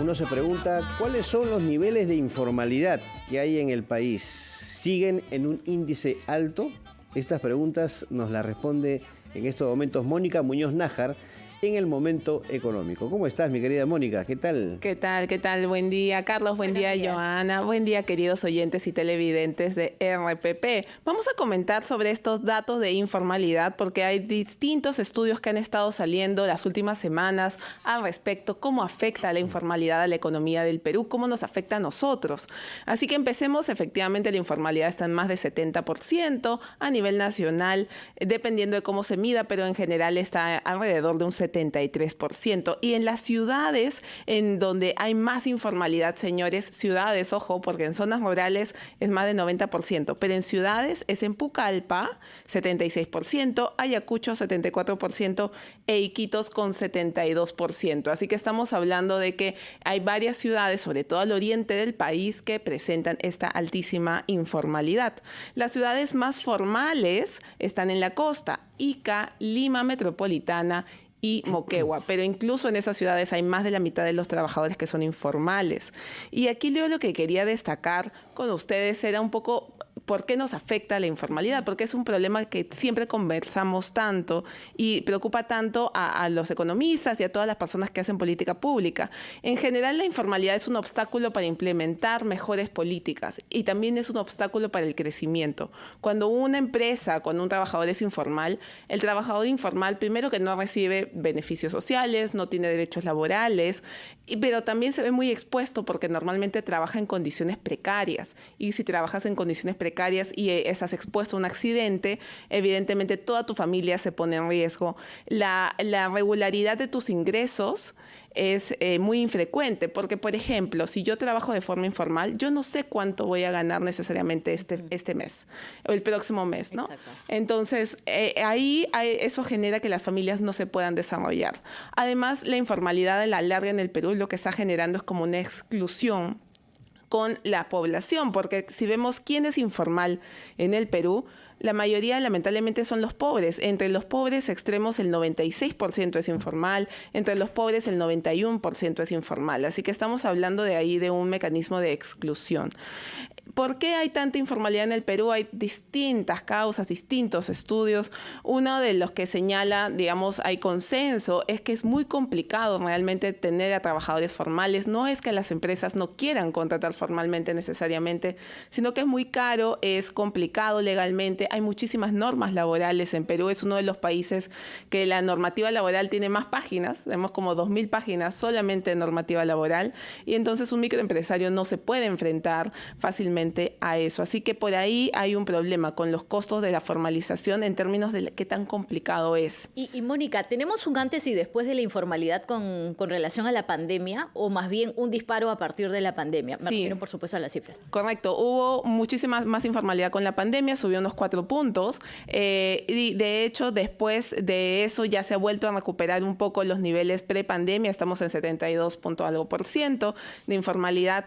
Uno se pregunta cuáles son los niveles de informalidad que hay en el país. ¿Siguen en un índice alto? Estas preguntas nos las responde en estos momentos Mónica Muñoz Nájar en El Momento Económico. ¿Cómo estás, mi querida Mónica? ¿Qué tal? ¿Qué tal? ¿Qué tal? Buen día, Carlos. Buen día, Joana. Buen día, queridos oyentes y televidentes de RPP. Vamos a comentar sobre estos datos de informalidad porque hay distintos estudios que han estado saliendo las últimas semanas al respecto, cómo afecta la informalidad a la economía del Perú, cómo nos afecta a nosotros. Así que empecemos. Efectivamente, la informalidad está en más de 70% a nivel nacional, dependiendo de cómo se mida, pero en general está alrededor de un 73%. Y en las ciudades en donde hay más informalidad, señores, ciudades, ojo, porque en zonas rurales es más de 90%, pero en ciudades es en Pucallpa, 76%, Ayacucho, 74%, e Iquitos con 72%. Así que estamos hablando de que hay varias ciudades, sobre todo al oriente del país, que presentan esta altísima informalidad. Las ciudades más formales están en la costa: Ica, Lima Metropolitana y Moquegua, pero incluso en esas ciudades hay más de la mitad de los trabajadores que son informales. Y aquí yo lo que quería destacar con ustedes era un poco por qué nos afecta la informalidad, porque es un problema que siempre conversamos tanto y preocupa tanto a los economistas y a todas las personas que hacen política pública. En general, la informalidad es un obstáculo para implementar mejores políticas y también es un obstáculo para el crecimiento. Cuando una empresa, cuando un trabajador es informal, el trabajador informal primero que no recibe beneficios sociales, no tiene derechos laborales, pero también se ve muy expuesto porque normalmente trabaja en condiciones precarias. Y si trabajas en condiciones precarias y estás expuesto a un accidente, evidentemente toda tu familia se pone en riesgo. La regularidad de tus ingresos es muy infrecuente, porque, por ejemplo, si yo trabajo de forma informal, yo no sé cuánto voy a ganar necesariamente este mes o el próximo mes, ¿no? Exacto. Entonces, eso genera que las familias no se puedan desarrollar. Además, la informalidad a la larga en el Perú lo que está generando es como una exclusión con la población, porque si vemos quién es informal en el Perú, la mayoría lamentablemente son los pobres. Entre los pobres extremos el 96% es informal, entre los pobres el 91% es informal. Así que estamos hablando de ahí de un mecanismo de exclusión. ¿Por qué hay tanta informalidad en el Perú? Hay distintas causas, distintos estudios. Uno de los que señala, digamos, hay consenso, es que es muy complicado realmente tener a trabajadores formales. No es que las empresas no quieran contratar formalmente necesariamente, sino que es muy caro, es complicado legalmente. Hay muchísimas normas laborales en Perú. Es uno de los países que la normativa laboral tiene más páginas. Tenemos como 2.000 páginas solamente de normativa laboral. Y entonces un microempresario no se puede enfrentar fácilmente a eso. Así que por ahí hay un problema con los costos de la formalización en términos de qué tan complicado es. Y Mónica, ¿tenemos un antes y después de la informalidad con relación a la pandemia o más bien un disparo a partir de la pandemia? Me refiero, por supuesto, a las cifras. Correcto. Hubo muchísima más informalidad con la pandemia, subió unos 4 puntos. Y de hecho, después de eso ya se ha vuelto a recuperar un poco los niveles prepandemia. Estamos en 72% de informalidad,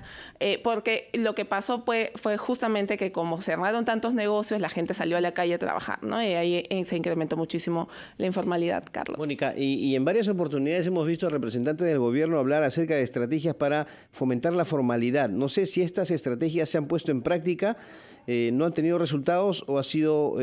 porque lo que pasó fue justamente que como cerraron tantos negocios, la gente salió a la calle a trabajar, ¿no? Y ahí se incrementó muchísimo la informalidad, Carlos. Mónica, y en varias oportunidades hemos visto a representantes del gobierno hablar acerca de estrategias para fomentar la formalidad. No sé si estas estrategias se han puesto en práctica, no han tenido resultados o ha sido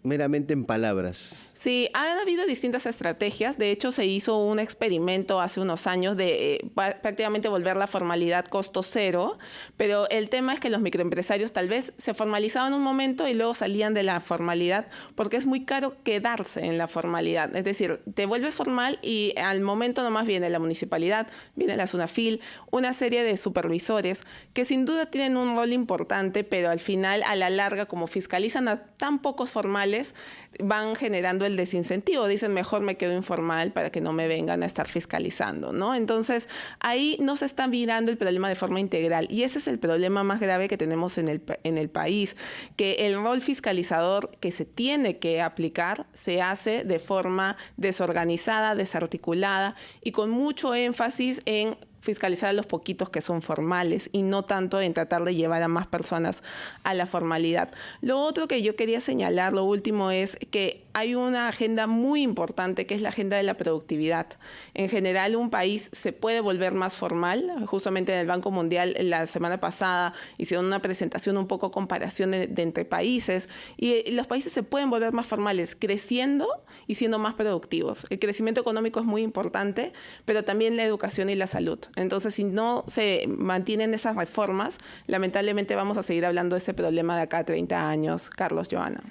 meramente en palabras. Sí, han habido distintas estrategias. De hecho, se hizo un experimento hace unos años de prácticamente volver la formalidad costo cero, pero el tema es que los microempresarios tal vez se formalizaban un momento y luego salían de la formalidad porque es muy caro quedarse en la formalidad. Es decir, te vuelves formal y al momento nomás viene la municipalidad, viene la SUNAFIL, una serie de supervisores que sin duda tienen un rol importante, pero al final, a la larga, como fiscalizan a tan pocos formales, van generando el desincentivo. Dicen, mejor me quedo informal para que no me vengan a estar fiscalizando, ¿no? Entonces, ahí no se está mirando el problema de forma integral. Y ese es el problema más grave que tenemos en el país, que el rol fiscalizador que se tiene que aplicar se hace de forma desorganizada, desarticulada y con mucho énfasis en fiscalizar a los poquitos que son formales y no tanto en tratar de llevar a más personas a la formalidad. Lo otro que yo quería señalar, lo último, es que hay una agenda muy importante que es la agenda de la productividad. En general, un país se puede volver más formal. Justamente en el Banco Mundial la semana pasada hicieron una presentación un poco comparación de entre países y los países se pueden volver más formales creciendo y siendo más productivos. El crecimiento económico es muy importante, pero también la educación y la salud. Entonces, si no se mantienen esas reformas, lamentablemente vamos a seguir hablando de ese problema de acá a 30 años. Carlos, Joana.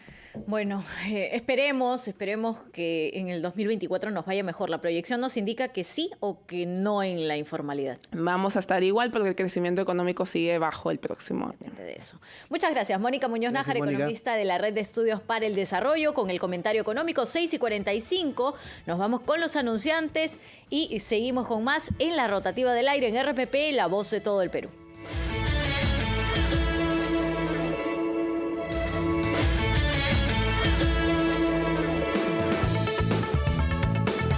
Bueno, esperemos que en el 2024 nos vaya mejor. La proyección nos indica que sí o que no en la informalidad. Vamos a estar igual porque el crecimiento económico sigue bajo el próximo año. De eso. Muchas gracias, Mónica Muñoz Nájar, economista de la Red de Estudios para el Desarrollo, con el comentario económico. 6:45. Nos vamos con los anunciantes y seguimos con más en la rotativa del aire en RPP, la voz de todo el Perú.